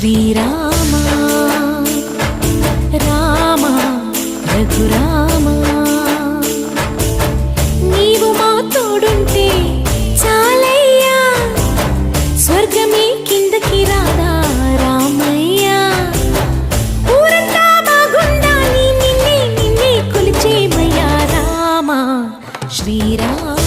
శ్రీరామ రామ రఘురామ నీవు మా తోడుంటే చాలయ్యా స్వర్గమే కిందకి రాదా రామయ్యా ఊరంతా బాగుండాలి నిన్నే నిన్నే కొలిచేమయ్యా రామ శ్రీరామ